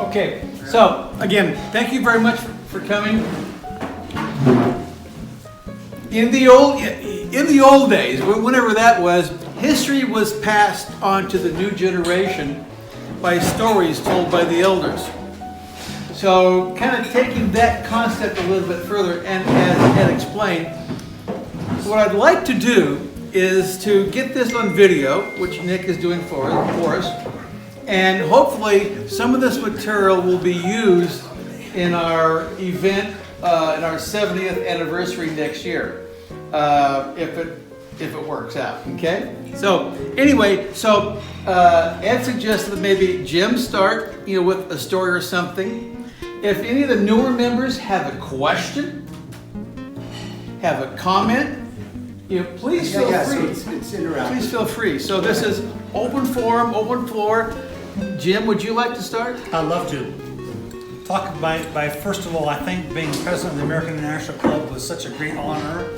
Okay, so again, thank you very much for coming. In the old days, whenever that was, history was passed on to the new generation by stories told by the elders. So, kind of taking that concept a little bit further, and as Ed explained, what I'd like to do is to get this on video, which Nick is doing for us, and hopefully some of this material will be used in our event, in our 70th anniversary next year, if it works out. Okay. So anyway, Ed suggested that maybe Jim start, with a story or something. If any of the newer members have a question, have a comment, please feel free. So it's interactive. Please feel free. So this is open forum, open floor. Jim, would you like to start? I'd love to. Talk by first of all, I think being president of the American International Club was such a great honor,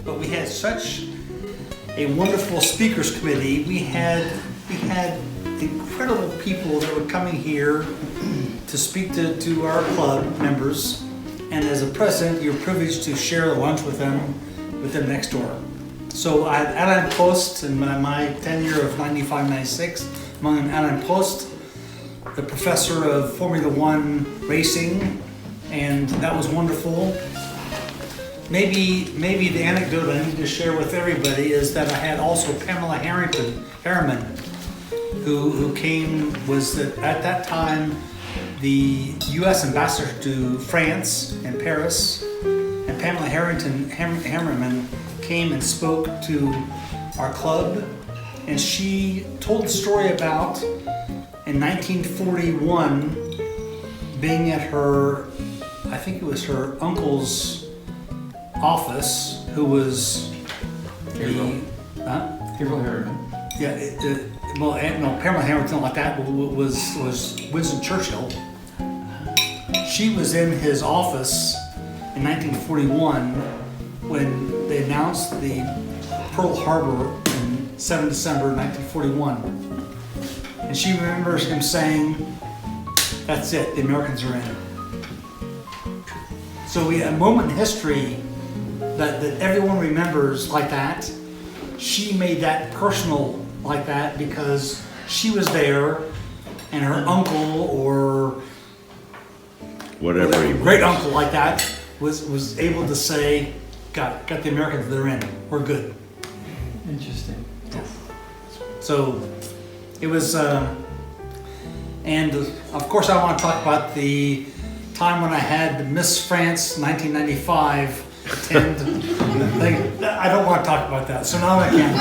but we had such a wonderful speakers committee. We had incredible people that were coming here to speak to our club members, and as a president, you're privileged to share lunch with them next door. So at Alan Post, in my tenure of 95-96, among Alan Post, the professor of Formula One racing, and that was wonderful. Maybe the anecdote I need to share with everybody is that I had also Pamela Harriman, who was at that time the U.S. ambassador to France and Paris, and Pamela Harriman came and spoke to our club, and she told the story about in 1941 being at her, I think it was her uncle's office, who was Gabriel Harriman. Yeah, Pamela Harriman, like that, was Winston Churchill. She was in his office in 1941 when they announced the Pearl Harbor in 7 December 1941. And she remembers him saying, "That's it, the Americans are in." So we had a moment in history that everyone remembers like that. She made that personal like that because she was there, and her uncle or whatever he was, great uncle like that was able to say, got the Americans, they're in, we're good. Interesting. So it was, and of course I want to talk about the time when I had Miss France 1995 attend. I don't want to talk about that, so now I can.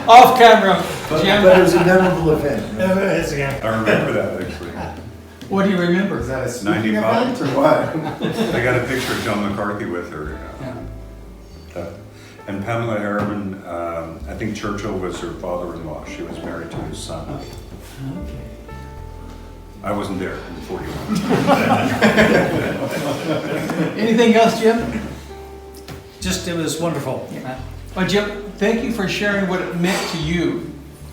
Off camera, Jim. But it was a memorable event. It is, yeah. I remember that actually. What do you remember? Was that a speaking 95. event or what? I got a picture of John McCarthy with her. And Pamela Harriman, I think Churchill was her father-in-law. She was married to his son. Okay. I wasn't there in 41. Anything else, Jim? Just, it was wonderful. Well, Jim, thank you for sharing what it meant to you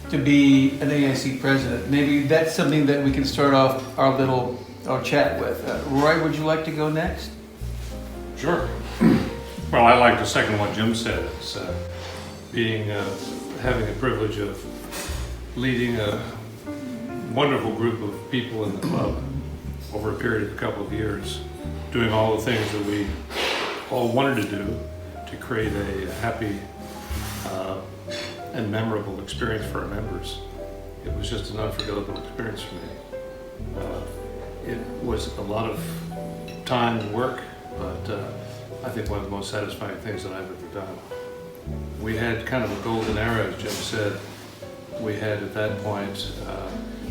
to be an AIC president. Maybe that's something that we can start off our chat with. Roy, would you like to go next? Sure. Well, I like to second what Jim said. It's having the privilege of leading a wonderful group of people in the club over a period of a couple of years, doing all the things that we all wanted to do to create a happy and memorable experience for our members. It was just an unforgettable experience for me. It was a lot of time and work, but I think one of the most satisfying things that I've ever done. We had kind of a golden era, as Jim said. We had at that point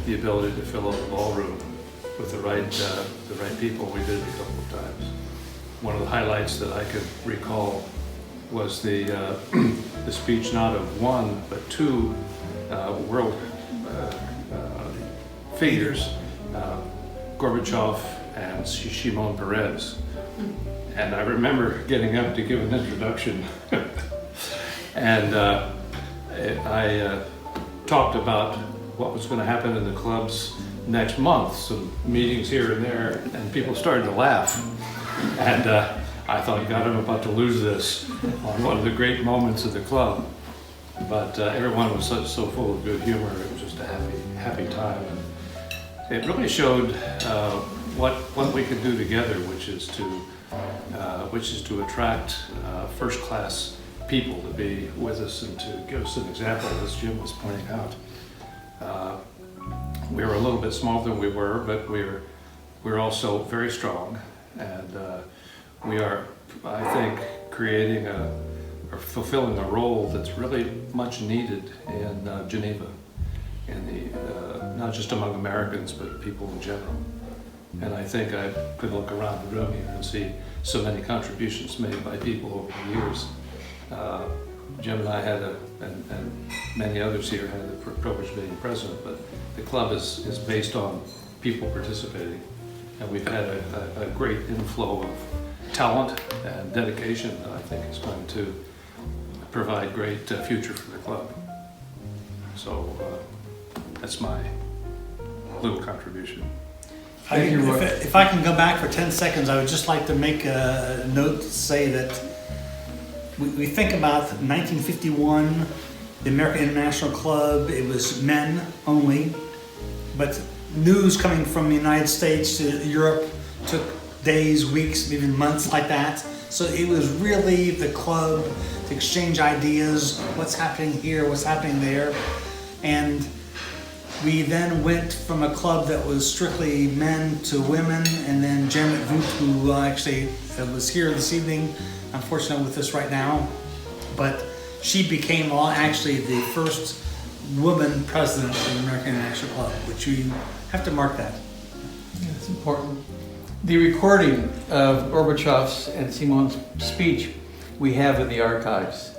the ability to fill up the ballroom with the right people. We did it a couple of times. One of the highlights that I could recall was the speech not of one but two world figures, Gorbachev and Shimon Peres. And I remember getting up to give an introduction, and I talked about what was going to happen in the club's next month, some meetings here and there, and people started to laugh. And I thought, God, I'm about to lose this on one of the great moments of the club. But everyone was so full of good humor. It was just a happy time. And it really showed what we could do together, which is to attract first-class people to be with us and to give us an example, as Jim was pointing out. We were a little bit smaller than we were, but we're also very strong, and we are, I think, creating or fulfilling a role that's really much needed in Geneva, not just among Americans, but people in general. And I think I could look around the room here and see so many contributions made by people over the years. Jim and I and many others here had the privilege of being president, but the club is based on people participating. And we've had a great inflow of talent and dedication that I think is going to provide great future for the club. So that's my little contribution. If I can go back for 10 seconds, I would just like to make a note to say that we think about 1951, the American International Club, it was men only, but news coming from the United States to Europe took days, weeks, even months like that. So it was really the club to exchange ideas, what's happening here, what's happening there. And we then went from a club that was strictly men to women, and then Janet Voot, who actually was here this evening, unfortunately with us right now, but she became actually the first woman president of the American International Club, which we have to mark that. Yeah, it's important. The recording of Gorbachev's and Simon's speech we have in the archives.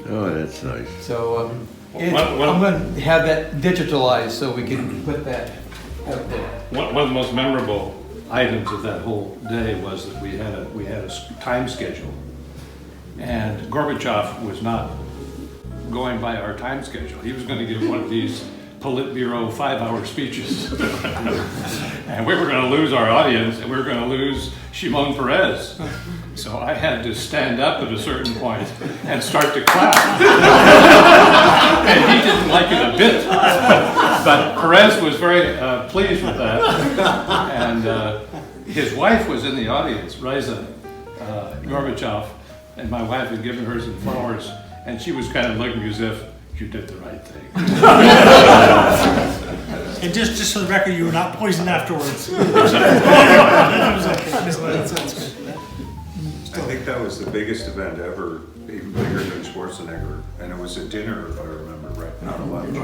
Oh, that's nice. So I'm Well, going to have that digitalized so we can put that out there. one of the most memorable items of that whole day was that we had a time schedule, and Gorbachev was not going by our time schedule. He was going to give one of these Politburo 5-hour speeches, and we were going to lose our audience, and we were going to lose Shimon Peres. So I had to stand up at a certain point and start to clap. And he didn't like it a bit. But Perez was very pleased with that. And his wife was in the audience, Reza Gorbachev, and my wife had given her some flowers, and she was kind of looking as if you did the right thing. And just for the record, you were not poisoned afterwards. I think that was the biggest event ever, even bigger than Schwarzenegger, and it was a dinner, if I remember right, not a lunch.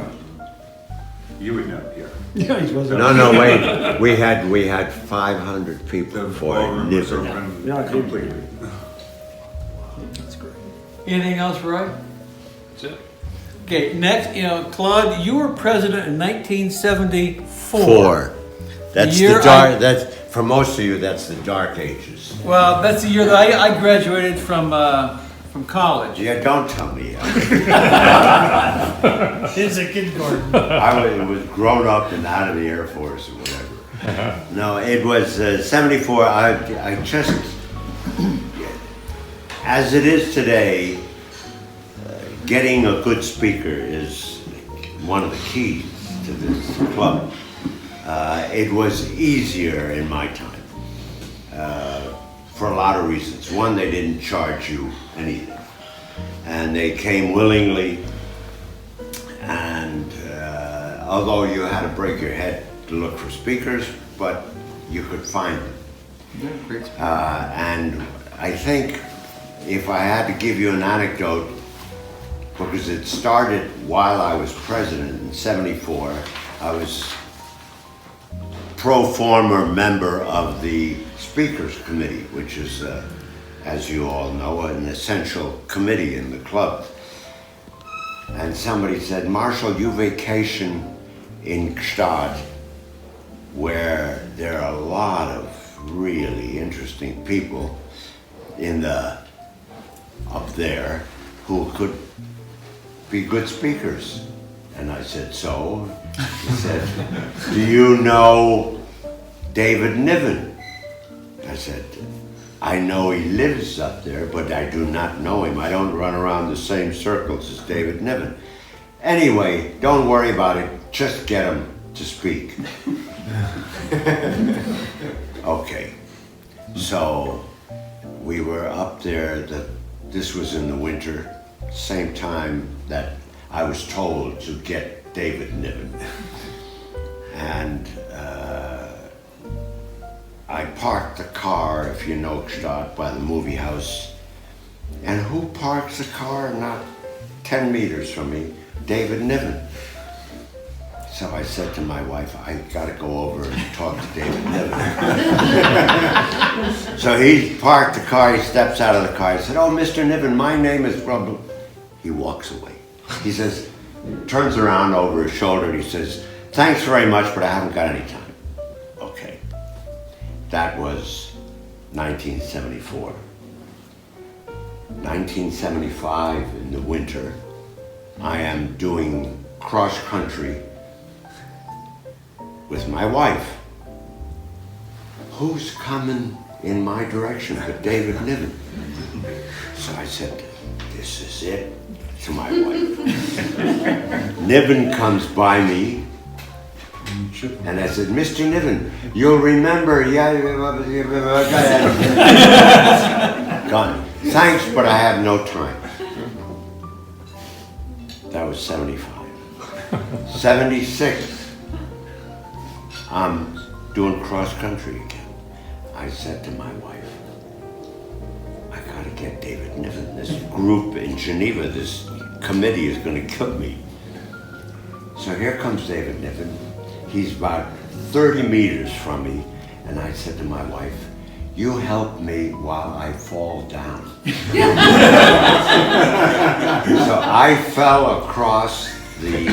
You would know, yeah. Yeah, he was. No, wait. We had 500 people The for ballroom was Niven. open completely. That's great. Anything else, Roy? That's it. Okay, next, Claude, you were president in 1974. 4. That's The year the dark. That's for most of you. That's the dark ages. Well, that's the year that I graduated from college. Yeah, don't tell me. It's a kindergarten. I was grown up and out of the Air Force or whatever. No, it was 74. I just, as it is today, getting a good speaker is one of the keys to this club. It was easier in my time for a lot of reasons. One, they didn't charge you anything, and they came willingly. And although you had to break your head to look for speakers, but you could find them. Yeah, great. And I think if I had to give you an anecdote, because it started while I was president in 74, I was pro forma member of the Speakers Committee, which is, as you all know, an essential committee in the club. And somebody said, Marshall, you vacation in Gstaad, where there are a lot of really interesting people up there who could be good speakers. And I said, so? He said, do you know David Niven? I said, I know he lives up there, but I do not know him. I don't run around the same circles as David Niven. Anyway, don't worry about it. Just get him to speak. Okay. So we were up there. This was in the winter, same time that I was told to get David Niven. And I parked the car, if you know Gstaad, by the movie house. And who parks the car not 10 meters from me? David Niven. So I said to my wife, I gotta go over and talk to David Niven. So he parked the car, he steps out of the car. I said, oh, Mr. Niven, my name is blah. He walks away. He says, turns around over his shoulder and he says, thanks very much, but I haven't got any time. Okay. That was 1974. 1975 in the winter, I am doing cross country with my wife. Who's coming in my direction but David Niven? So I said, this is it, to my wife. Niven comes by me, and I said, Mr. Niven, you'll remember, gone. Thanks, but I have no time. That was 75. 76. I'm doing cross country again. I said to my wife, I gotta get David Niven. This group in Geneva, this committee is gonna kill me. So here comes David Niven. He's about 30 meters from me. And I said to my wife, you help me while I fall down. So I fell across the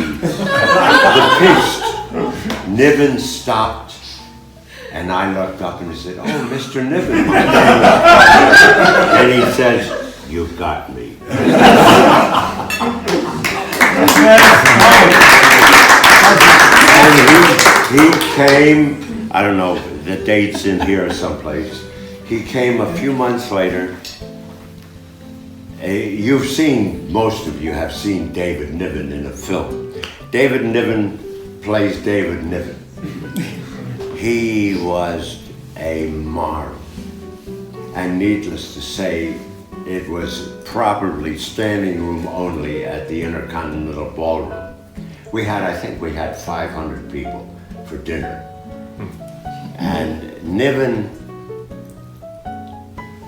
piste. Niven stopped, and I looked up and he said, oh, Mr. Niven, my name is... And he says, you got me. And he came, I don't know, the date's in here someplace. He came a few months later. You've seen, most of you have seen David Niven in a film. David Niven plays David Niven. He was a marvel. And needless to say, it was probably standing room only at the Intercontinental Ballroom. I think we had 500 people for dinner. And Niven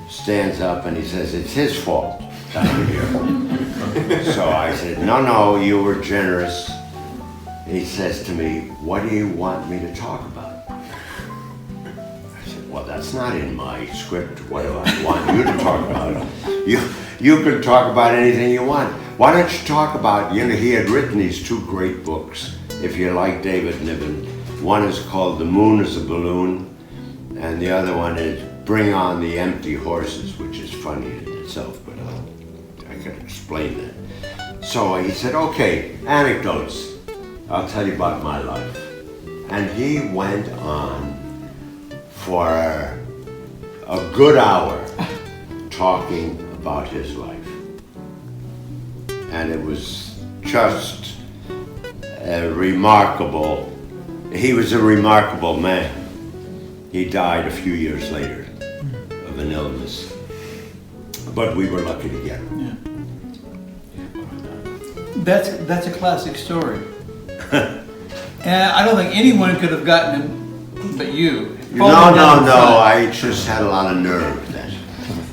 stands up and he says, it's his fault that I'm here. So I said, no, you were generous. He says to me, what do you want me to talk about? I said, well, that's not in my script. What do I want you to talk about? You can talk about anything you want. Why don't you talk about, he had written these two great books, if you like David Niven. One is called The Moon is a Balloon, and the other one is Bring on the Empty Horses, which is funny in itself, but I can explain that. So he said, okay, anecdotes. I'll tell you about my life. And he went on for a good hour talking about his life. And it was just remarkable. He was a remarkable man. He died a few years later of an illness. But we were lucky to get him. Yeah. That's a classic story. And I don't think anyone could have gotten him but you. No, I just had a lot of nerve then.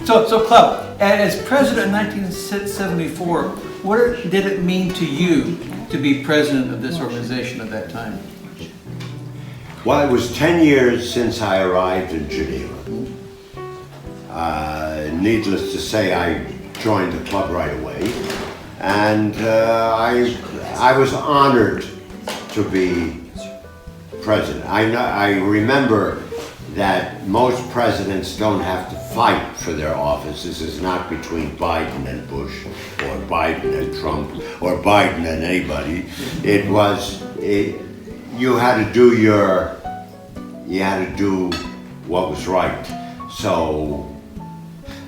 So Club, as president in 1974, what did it mean to you to be president of this organization at that time? Well, it was 10 years since I arrived in Geneva. Needless to say, I joined the club right away. And I was honored to be president. I remember that most presidents don't have to fight for their office. This is not between Biden and Bush, or Biden and Trump, or Biden and anybody. You had to do what was right. So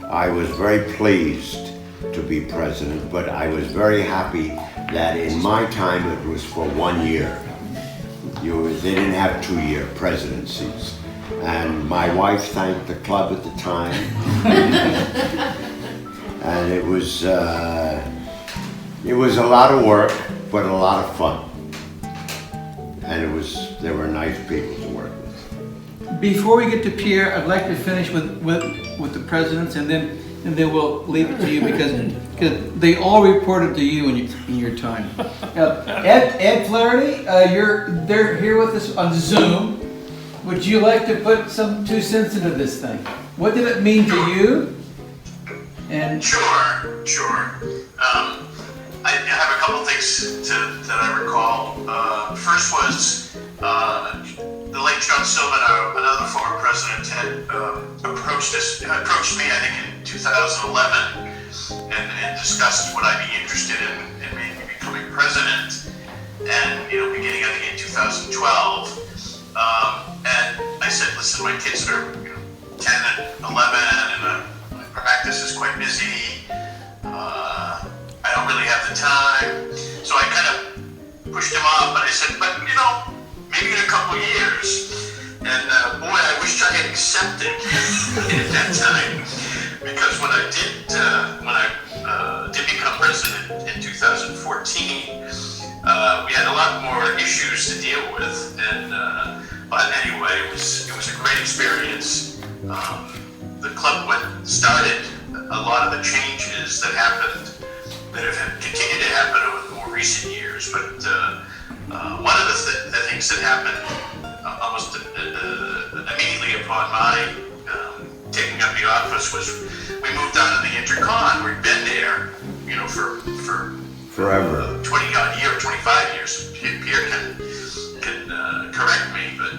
I was very pleased to be president, but I was very happy that in my time it was for 1 year. They didn't have 2-year presidencies. And my wife thanked the club at the time. And it was a lot of work, but a lot of fun. And they were nice people to work with. Before we get to Pierre, I'd like to finish with the presidents, and then we'll leave it to you because they all reported to you in your time. Ed Flaherty, they're here with us on Zoom. Would you like to put some 2 cents into this thing? What did it mean to you? And Sure. I have a couple things that I recall. First was the late John Silva, another former president, had approached me, I think, in 2011, and discussed would I be interested in maybe becoming president. And beginning I think in 2012. And I said, listen, my kids are 10 and 11, and my practice is quite busy. I don't really have the time. So I kind of pushed him off, but I said, but maybe in a couple of years. And boy, I wished I had accepted at that time, because when I did become president in 2014, we had a lot more issues to deal with, but anyway, it was a great experience. The club started a lot of the changes that happened, that have continued to happen over the more recent years. But one of the things that happened almost immediately upon my taking up the office was we moved on to the Intercon. We'd been there, for Forever. 20-odd years, 25 years. Pierre can correct me, but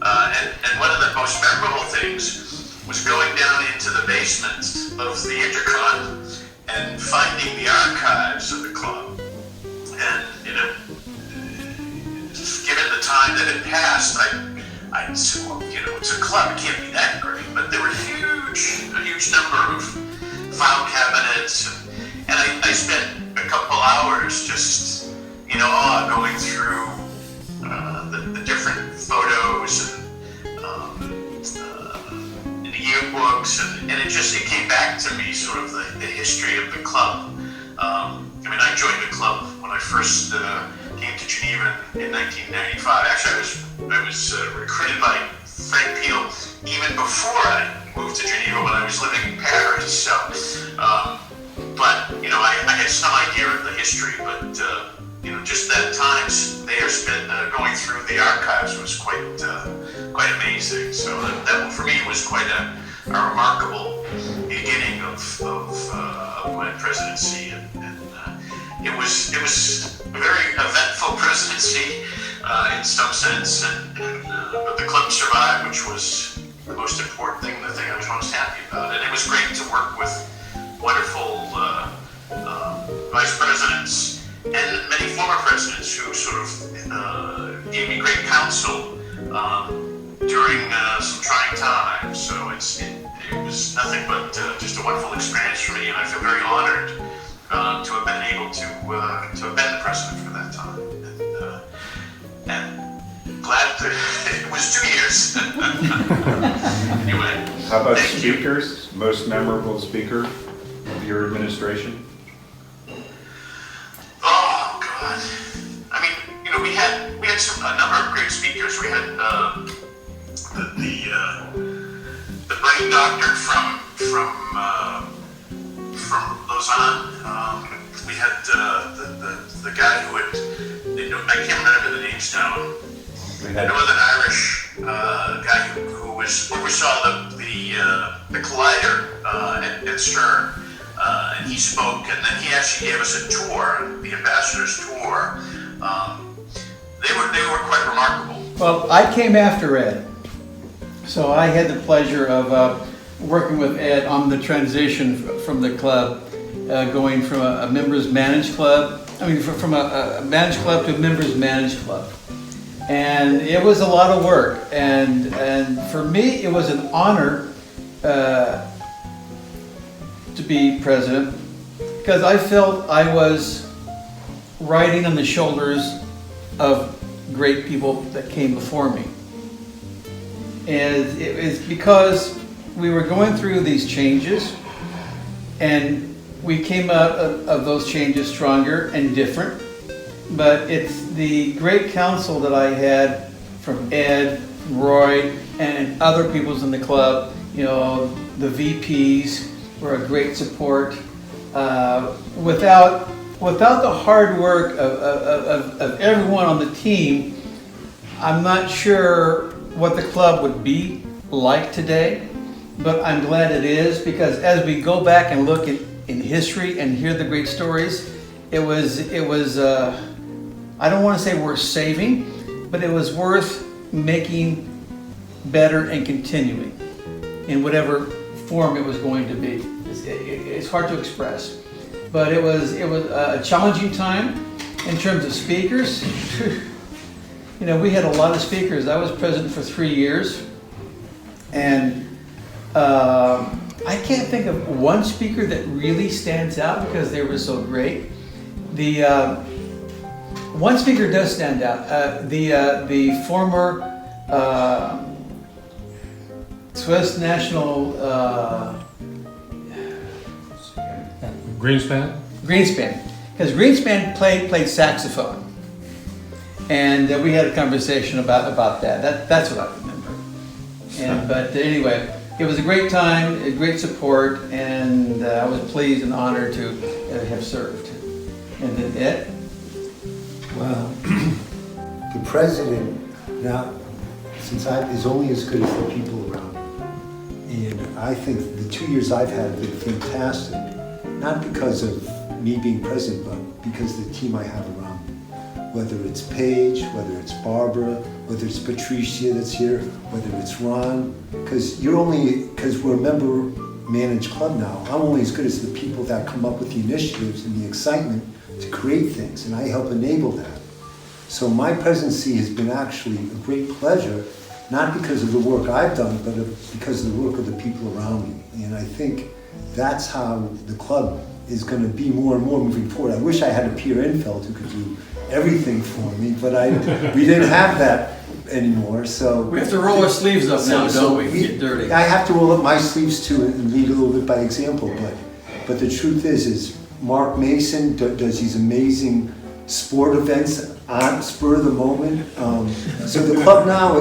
and one of the most memorable things was going down into the basement of the Intercon and finding the archives of the club. And given the time that had passed, I said, well, it's a club, it can't be that great. But there were a huge number of file cabinets, and I spent a couple hours just, going through the different photos and the yearbooks, and it came back to me, sort of the history of the club. I joined the club when I first came to Geneva in 1995. Actually, I was recruited by Frank Peel even before I moved to Geneva, when I was living in Paris. So, but I had some idea of the history, but just that time there spent going through the archives was quite amazing. So that for me was quite a remarkable beginning of my presidency, and it was a very eventful presidency in some sense, but the club survived, which was the most important thing, the thing I was most happy about. And it was great to work with wonderful vice presidents and many former presidents who sort of gave me great counsel during some trying times. So it was nothing but just a wonderful experience for me, and I feel very honored to have been able to have been the president for that time, and glad that it was 2 years. Anyway, How about thank you. speakers? Most memorable speaker of your administration? Oh God! We had a number of great speakers. We had the brain doctor from Lausanne. We had the guy who had, I can't remember the names now. We had Northern Irish guy who oversaw the collider at CERN, and he spoke, and then he actually gave us a tour, the ambassador's tour. They were quite remarkable. well, I came after Ed, So I had the pleasure of working with Ed on the transition from the club, going from a members managed club, from a managed club to a members managed club. And it was a lot of work, and for me it was an honor to be president, because I felt I was riding on the shoulders of great people that came before me. And it was because we were going through these changes, and we came out of those changes stronger and different. But it's the great counsel that I had from Ed, Roy, and other peoples in the club. You know, the VPs were a great support. Without the hard work of everyone on the team, I'm not sure what the club would be like today, but I'm glad it is, because as we go back and look in history and hear the great stories, it was I don't want to say worth saving, but it was worth making better and continuing in whatever form it was going to be. It's hard to express, but it was a challenging time in terms of speakers. You know, we had a lot of speakers. I was president for 3 years, and I can't think of one speaker that really stands out because they were so great. One speaker does stand out. The former Swiss national Greenspan? Greenspan, because Greenspan played saxophone, and we had a conversation about that. That's what I remember. But anyway, it was a great time, a great support, and I was pleased and honored to have served. And then Ed? Well, the president now, is only as good as the people around him. And I think the 2 years I've had have been fantastic, not because of me being president, but because of the team I have around me. Whether it's Paige, whether it's Barbara, whether it's Patricia that's here, whether it's Ron, because we're a member managed club now, I'm only as good as the people that come up with the initiatives and the excitement to create things, and I help enable that. So my presidency has been actually a great pleasure, not because of the work I've done, but because of the work of the people around me. And I think that's how the club is going to be more and more moving forward. I wish I had a Pierre Infeld who could do everything for me, but we didn't have that anymore. So We have to roll our sleeves up now, don't we? Get dirty. I have to roll up my sleeves too and lead a little bit by example. But the truth is Mark Mason does these amazing sport events on spur of the moment. So the club now,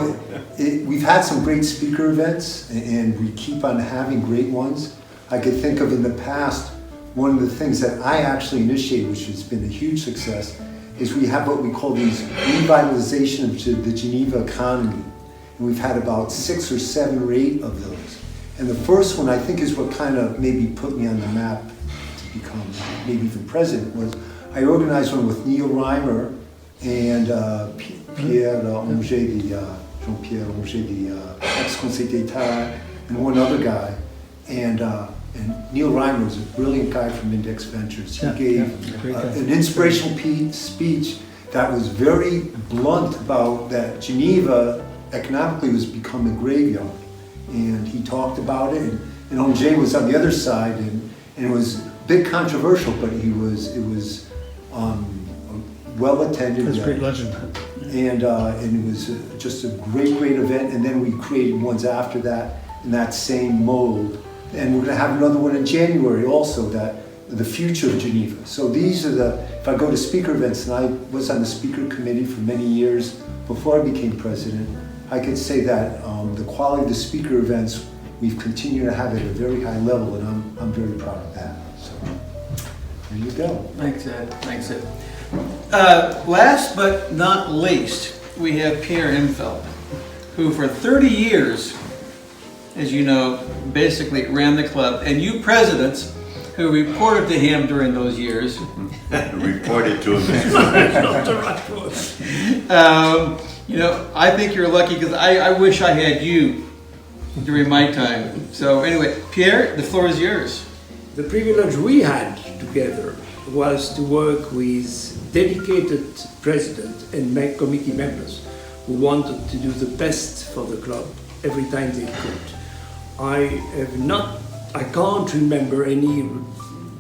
we've had some great speaker events, and we keep on having great ones. I could think of in the past, one of the things that I actually initiated, which has been a huge success, is we have what we call these revitalization of the Geneva economy. And we've had about 6 or 7 or 8 of those. And the first one, I think, is what kind of maybe put me on the map to become maybe even president, was I organized one with Neil Reimer and Jean-Pierre Anger, the ex-Conseil d'Etat, and one other guy. And Neil Reimer was a brilliant guy from Index Ventures. He gave an inspirational speech that was very blunt about that Geneva economically was becoming a graveyard. And he talked about it, and Anger was on the other side, and it was a bit controversial, but it was well attended. That's a great legend. And it was just a great event. And then we created ones after that in that same mold. And we're going to have another one in January also, that the future of Geneva. So these are if I go to speaker events, and I was on the speaker committee for many years before I became president, I could say that the quality of the speaker events, we've continued to have at a very high level, and I'm very proud of that. So there you go. Thanks, Ed. Thanks, Ed. Last but not least, we have Pierre Infeld, who for 30 years, as you know, basically ran the club, and you presidents who reported to him during those years. Reported to him. You know, I think you're lucky, because I wish I had you during my time. So anyway, Pierre, the floor is yours. The privilege we had together was to work with dedicated president and committee members who wanted to do the best for the club every time they could. I can't remember any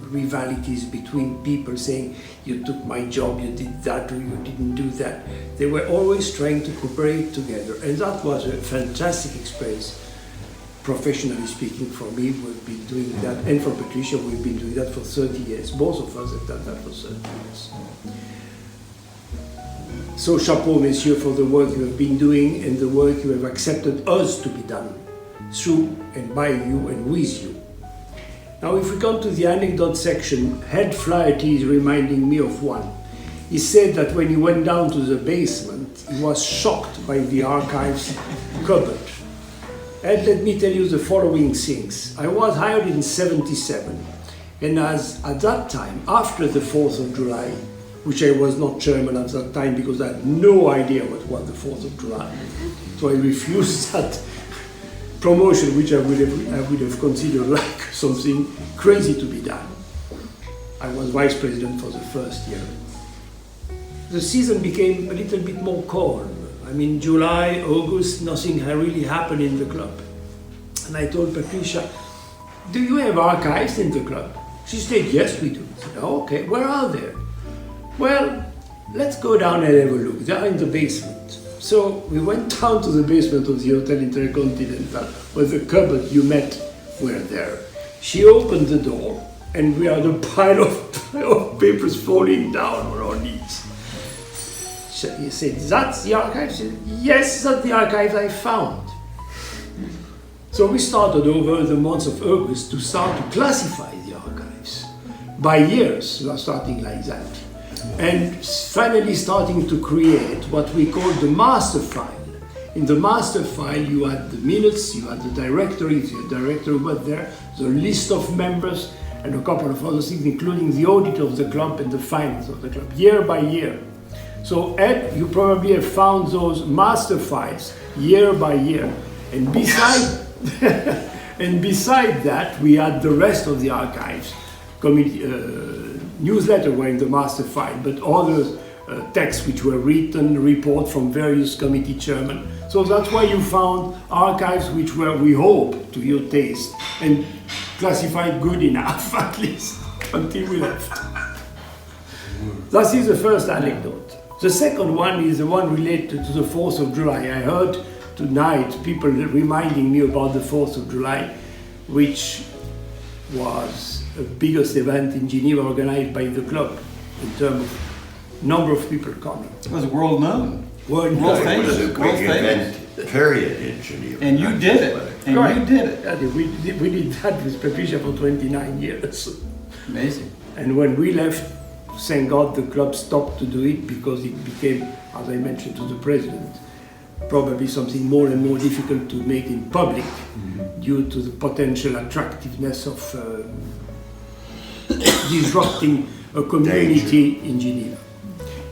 rivalities between people saying, you took my job, you did that, or you didn't do that. They were always trying to cooperate together, and that was a fantastic experience. Professionally speaking, for me, we've been doing that, and for Patricia, we've been doing that for 30 years. Both of us have done that for 30 years. So chapeau, messieurs, for the work you have been doing and the work you have accepted us to be done through and by you and with you. Now, if we come to the anecdote section, Head Flaherty is reminding me of one. He said that when he went down to the basement, he was shocked by the archives cupboard. And let me tell you the following things. I was hired in '77, and at that time, after the 4th of July, which I was not chairman at that time because I had no idea what was the 4th of July, so I refused that promotion, which I would have considered like something crazy to be done. I was vice president for the first year. The season became a little bit more calm. I mean, July, August, nothing had really happened in the club. And I told Patricia, do you have archives in the club? She said, yes, we do. I said, oh, okay, where are they? Well, let's go down and have a look. They are in the basement. So we went down to the basement of the Hotel Intercontinental, where the cupboard you met were there. She opened the door, and we had a pile of papers falling down on our knees. He said, that's the archive? She said, yes, that's the archive I found. So we started over the month of August to start to classify the archives. By years, we are starting like that. And finally starting to create what we call the master file. In the master file, you had the minutes, you had the directory, if your directory was there, the list of members, and a couple of other things, including the audit of the club and the finance of the club, year by year. So, Ed, you probably have found those master files year by year. And beside, and beside that, we had the rest of the archives. Newsletter were in the master file, but other texts which were written, report from various committee chairmen. So that's why you found archives which were, we hope, to your taste, and classified good enough, at least, until we left. That is the first anecdote. The second one is the one related to the 4th of July. I heard tonight people reminding me about the 4th of July, which was the biggest event in Geneva organized by the club in terms of number of people coming. It was world known. It was a big event, period, in Geneva. And you did it. And Right. you did it. Yeah, we did that with Patricia for 29 years. Amazing. And when we left, thank God the club stopped to do it because it became, as I mentioned to the president, probably something more and more difficult to make in public due to the potential attractiveness of disrupting a community in Geneva.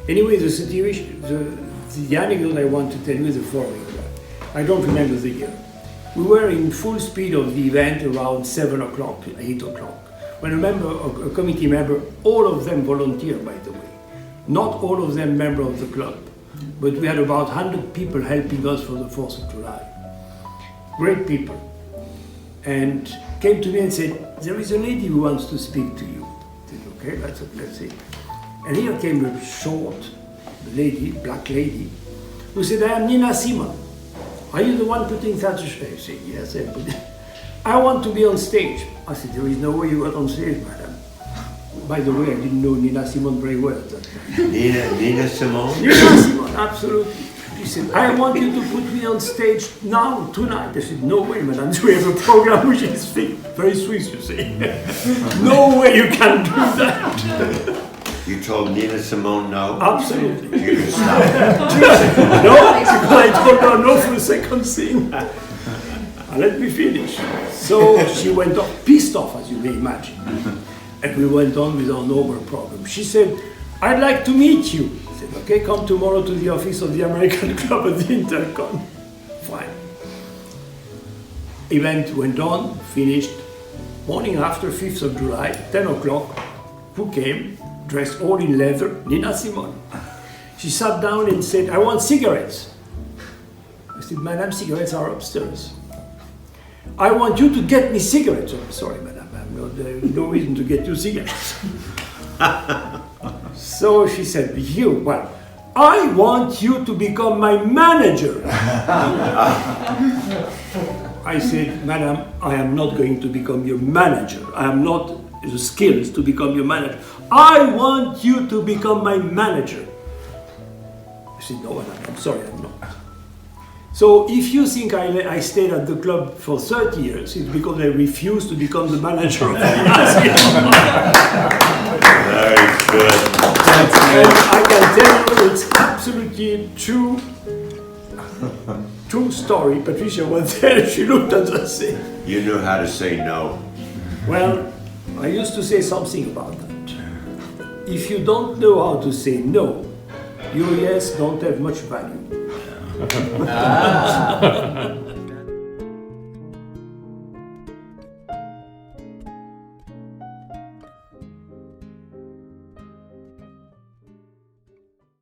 Anyway, the situation, the anecdote I want to tell you is the following. I don't remember the year. We were in full speed of the event around 7 o'clock, 8 o'clock. When a committee member, all of them volunteer, by the way. Not all of them member of the club, but we had about 100 people helping us for the 4th of July. Great people. And came to me and said, there is a lady who wants to speak to you. I said, okay, let's see. And here came a short lady, black lady, who said, I am Nina Simon. Are you the one putting that? I said, yes, I put it. I want to be on stage. I said, there is no way you got on stage, madam. By the way, I didn't know Nina Simon very well at that time. Nina Simone? Nina Simon, absolutely. She said, I want you to put me on stage now, tonight. I said, no way, madam. We have a program which is very Swiss, you see. No way you can do that. You told Nina Simone no? Absolutely. You can stop. No, because I told her no for the second thing. Let me finish. So she went off, pissed off, as you may imagine. And we went on with our normal program. She said, I'd like to meet you. I said, okay, come tomorrow to the office of the American Club at the Intercon. Fine. event went on, finished. Morning after, 5th of July, 10 o'clock, who came, dressed all in leather? Nina Simone. She sat down and said, I want cigarettes. I said, Madam, cigarettes are upstairs. I want you to get me cigarettes. I'm sorry, Madam, there's no reason to get you cigarettes. So she said, well, I want you to become my manager. I said, Madam, I am not going to become your manager. I am not the skills to become your manager. I want you to become my manager. I said, no, Madam, I'm sorry, I'm not. So if you think I stayed at the club for 30 years, it's because I refused to become the manager of the museum. Very good. And I can tell you it's absolutely true story. Patricia was there, she looked at us and said, You knew how to say no. well, I used to say something about that. If you don't know how to say no, your yes don't have much value.